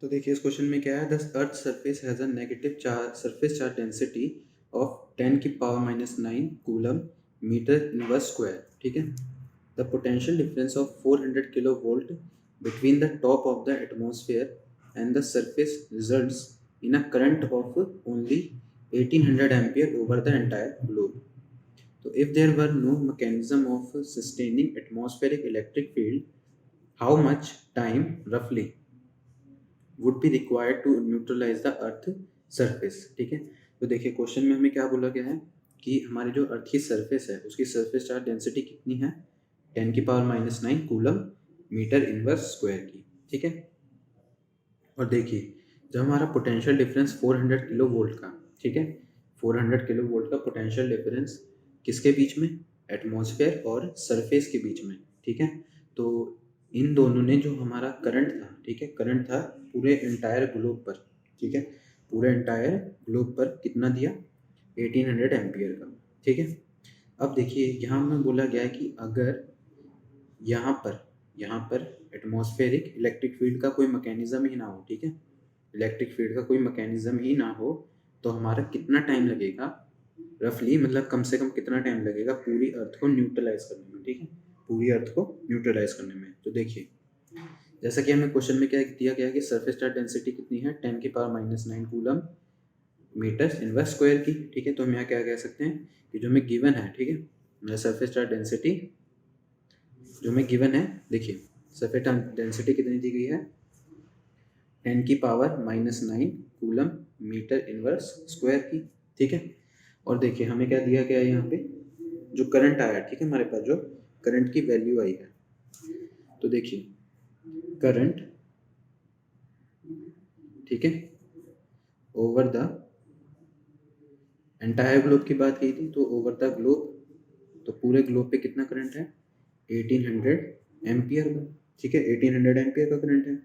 देखिए इस क्वेश्चन में क्या है, the earth surface has a negative charge surface charge density of 10⁻⁹ coulomb metre inverse square. ठीक है। The potential difference of 400 kilo volt between the top of the atmosphere and the surface results in a current of only 1800 ampere over the entire globe. तो if there were no mechanism of sustaining atmospheric electric field, how much time रफली would be required to neutralise the earth surface. ठीक है। तो देखिए question में हमें क्या बोला गया है कि हमारी जो अर्थ की सरफेस है उसकी सरफेस चार्ज डेंसिटी कितनी है, 10⁻⁹ कूलम मीटर इनवर्स स्क्वायर की। ठीक है। और देखिए जब हमारा पोटेंशियल डिफरेंस 400 किलो वोल्ट का, ठीक है, 400 किलो वोल्ट का पोटेंशियल डिफरेंस किसके बीच में, एटमॉस्फेयर और सरफेस के बीच में। ठीक है। तो इन दोनों ने जो हमारा करंट था, ठीक है, करंट था पूरे एंटायर ग्लोब पर। ठीक है। पूरे एंटायर ग्लोब पर कितना दिया, 1800 एम्पियर का। ठीक है। अब देखिए यहाँ में बोला गया है कि अगर यहाँ पर एटमॉस्फेरिक इलेक्ट्रिक फील्ड का कोई मैकेनिज्म ही ना हो, ठीक है, इलेक्ट्रिक फील्ड का कोई मैकेनिज्म ही ना हो, तो हमारा कितना टाइम लगेगा रफली, मतलब कम से कम कितना टाइम लगेगा पूरी अर्थ को न्यूट्रलाइज करने में। ठीक है। पूरी अर्थ को न्यूट्रलाइज करने में। तो देखिए जैसा कि हमें क्वेश्चन में क्या दिया गया है कि सरफेस चार्ज डेंसिटी कितनी है, 10⁻⁹ कूलम मीटर इनवर्स स्क्वायर की। ठीक है। तो हम यहाँ क्या कह सकते हैं कि जो हमें गिवन है, ठीक है, सरफेस चार्ज डेंसिटी जो हमें गिवन है, देखिए सरफेस चार्ज डेंसिटी कितनी दी गई है, 10⁻⁹ कूलम मीटर इनवर्स स्क्वायर की। ठीक है। और देखिए हमें क्या दिया गया है यहाँ पे, जो करंट आया, ठीक है, हमारे पास जो करंट की वैल्यू आई है। तो देखिए करंट, ठीक है, ओवर द एंटायर ग्लोब की बात की थी, तो ओवर द ग्लोब, तो पूरे ग्लोब पे कितना करंट है, 1800 एम्पियर का। ठीक है। 1800 एम्पियर का करंट है।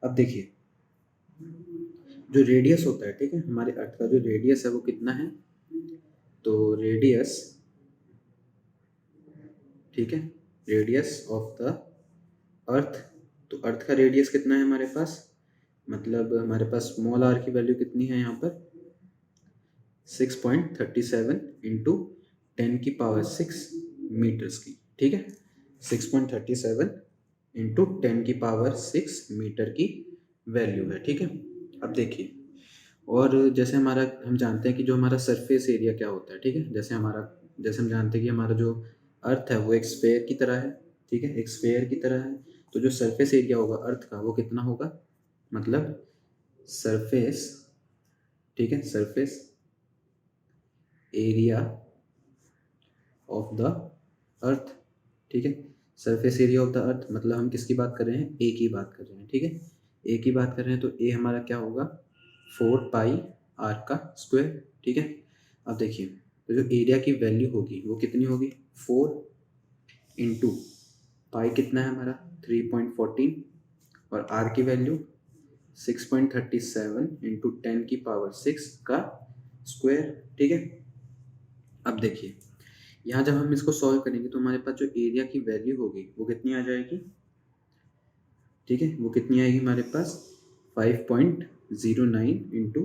अब देखिए जो रेडियस होता है, ठीक है, हमारे अर्थ का जो रेडियस है वो कितना है, तो रेडियस, ठीक है, रेडियस ऑफ द अर्थ, तो अर्थ का रेडियस कितना है हमारे पास, मतलब हमारे पास स्मॉल आर की वैल्यू कितनी है यहाँ पर, 6.37 इंटू 10⁻⁶ मीटर्स की। ठीक है। 6.37 इंटू 10⁻⁶ मीटर की वैल्यू है। ठीक है। अब देखिए, और जैसे हमारा, हम जानते हैं कि जो हमारा सरफेस एरिया क्या होता है, ठीक है, जैसे हम जानते हैं कि हमारा जो अर्थ है वो एक स्फेयर की तरह है। ठीक है। एक स्फेयर की तरह है। तो जो सरफेस एरिया होगा अर्थ का वो कितना होगा, मतलब सरफेस, ठीक है, surface area of the earth. ठीक है। Surface area of the earth मतलब हम किसकी बात कर रहे हैं, ए की बात कर रहे हैं। ठीक है। ए की बात कर रहे हैं तो ए हमारा क्या होगा, 4πr का स्क्वायर। ठीक है। अब देखिए तो जो एरिया की वैल्यू होगी वो कितनी होगी, 4 इंटू पाई कितना है हमारा 3.14 और आर की वैल्यू 6.37 इंटू 10⁻⁶ का स्क्वायर। ठीक है। अब देखिए यहाँ जब हम इसको सॉल्व करेंगे तो हमारे पास जो एरिया की वैल्यू होगी वो कितनी आ जाएगी, ठीक है, वो कितनी आएगी हमारे पास 5.09 इंटू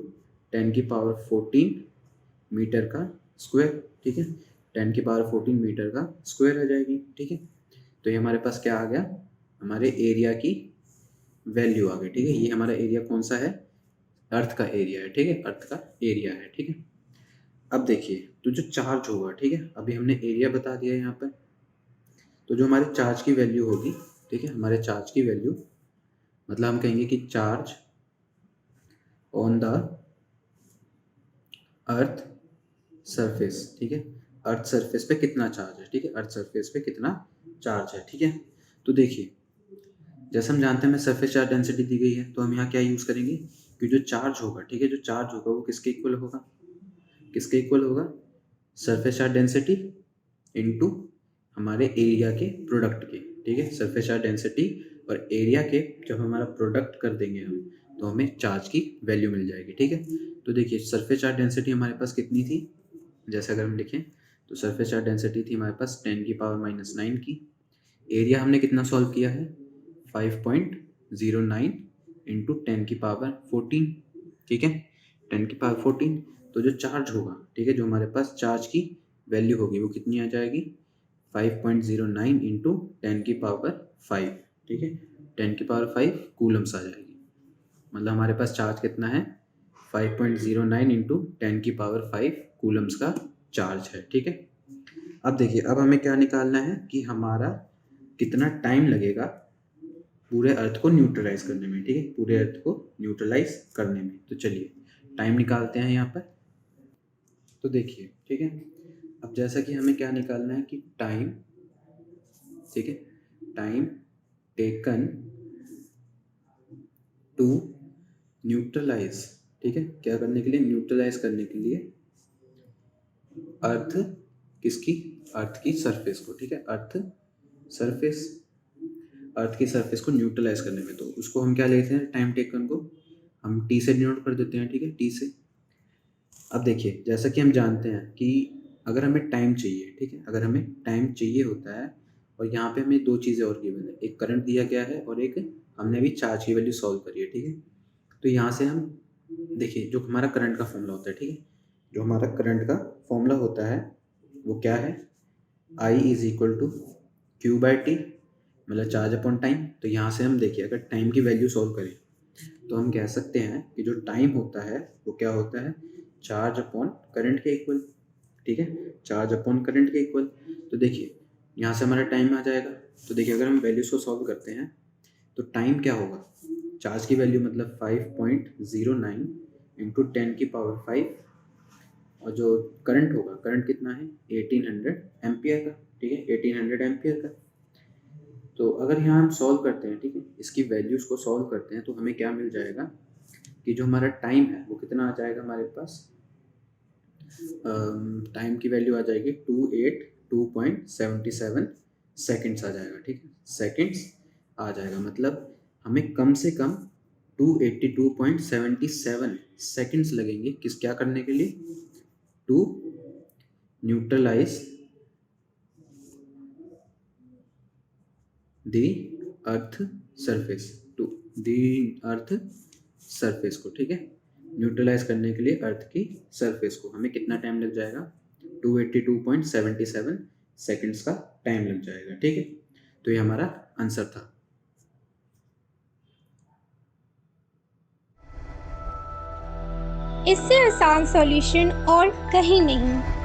10⁻14 मीटर का स्क्वायर। ठीक है। 10⁻14 मीटर का स्क्वायर आ जाएगी। ठीक है। तो ये हमारे पास क्या आ गया, हमारे एरिया की वैल्यू आ गई। ठीक है। ये हमारा एरिया कौन सा है, अर्थ का एरिया है। ठीक है। अर्थ का एरिया है। ठीक है। अब देखिए तो जो चार्ज होगा, ठीक है, अभी हमने एरिया बता दिया यहाँ पर, तो जो हमारे चार्ज की वैल्यू होगी, ठीक है, हमारे चार्ज की वैल्यू मतलब हम कहेंगे कि charge on the earth surface. ठीक है। अर्थ सरफेस पे कितना चार्ज है, ठीक है, अर्थ सरफेस पे कितना चार्ज है। ठीक है। तो देखिए जैसे हम जानते हैं हमें सरफेस चार्ज डेंसिटी दी गई है, तो हम यहाँ क्या यूज़ करेंगे कि जो चार्ज होगा, ठीक है, जो चार्ज होगा वो किसके इक्वल होगा, किसके इक्वल होगा, सरफेस चार्ज डेंसिटी इनटू हमारे एरिया के प्रोडक्ट के। ठीक है। सरफेस चार्ज डेंसिटी और एरिया के जब हमारा प्रोडक्ट कर देंगे हम, तो हमें चार्ज की वैल्यू मिल जाएगी। ठीक है। तो देखिए सरफेस चार्ज डेंसिटी हमारे पास कितनी थी, जैसे अगर हम लिखें तो सरफेस चार्ज डेंसिटी थी हमारे पास 10⁻⁹ की। एरिया हमने कितना सॉल्व किया है, 5.09 इंटू 10⁻14, ठीक है, 10⁻14। तो जो चार्ज होगा, ठीक है, जो हमारे पास चार्ज की वैल्यू होगी वो कितनी आ जाएगी, 5.09 इंटू 10⁻5, ठीक है, 10⁻5 कूलम्स आ जाएगी। मतलब हमारे पास चार्ज कितना है, 5.09 इंटू 10⁻5 कूलम्स का चार्ज है, ठीक है। अब देखिए, अब हमें क्या निकालना है कि हमारा कितना टाइम लगेगा पूरे अर्थ को न्यूट्रलाइज करने में, ठीक है, पूरे अर्थ को न्यूट्रलाइज करने में। तो चलिए टाइम निकालते हैं यहाँ पर। तो देखिए, ठीक है, अब जैसा कि हमें क्या निकालना है कि टाइम, ठीक है, टाइम टेकन टू न्यूट्रलाइज, ठीक है, क्या करने के लिए, न्यूट्रलाइज करने के लिए अर्थ किसकी, अर्थ की सरफेस को, ठीक है, अर्थ सरफेस, अर्थ की सरफेस को न्यूट्रलाइज करने में। तो उसको हम क्या लेते हैं, टाइम टेकन को हम टी से डिनोट कर देते हैं, ठीक है, टी से। अब देखिए, जैसा कि हम जानते हैं कि अगर हमें टाइम चाहिए, ठीक है, अगर हमें टाइम चाहिए होता है और यहाँ पे हमें दो चीज़ें और गिवन है, एक करंट दिया गया है और एक हमने अभी चार्ज की वैल्यू सॉल्व करी है, ठीक है। तो यहाँ से हम देखिए, जो हमारा करंट का फॉर्मूला होता है, ठीक है, जो हमारा करंट का फॉर्मूला होता है वो क्या है, I is equal to Q by T, मतलब चार्ज अपॉन टाइम। तो यहाँ से हम देखिए, अगर टाइम की वैल्यू सॉल्व करें तो हम कह सकते हैं कि जो टाइम होता है वो क्या होता है, चार्ज अपॉन करंट के इक्वल, ठीक है, चार्ज अपॉन करंट के इक्वल। तो देखिए यहाँ से हमारा टाइम आ जाएगा। तो देखिए, अगर हम वैल्यूज को सॉल्व करते हैं तो टाइम क्या होगा, चार्ज की वैल्यू मतलब 5.09 इंटू 10⁵, और जो करंट होगा, करंट कितना है, 1800 एम्पियर का, ठीक है, 1800 एम्पियर का। तो अगर यहाँ हम सॉल्व करते हैं, ठीक है, इसकी वैल्यूज़ को सॉल्व करते हैं तो हमें क्या मिल जाएगा कि जो हमारा टाइम है वो कितना आ जाएगा हमारे पास, टाइम की वैल्यू आ जाएगी 282.77 सेकेंड्स आ जाएगा, ठीक है, सेकेंड्स आ जाएगा। मतलब हमें कम से कम 282.77 सेकेंड्स लगेंगे किस, क्या करने के लिए, to neutralise the earth surface, to the earth surface को, ठीक है, न्यूट्रलाइज करने के लिए अर्थ की सरफेस को हमें कितना टाइम लग जाएगा, 282.77 सेकेंड्स का टाइम लग जाएगा, ठीक है। तो ये हमारा आंसर था। इससे आसान सॉल्यूशन और कहीं नहीं।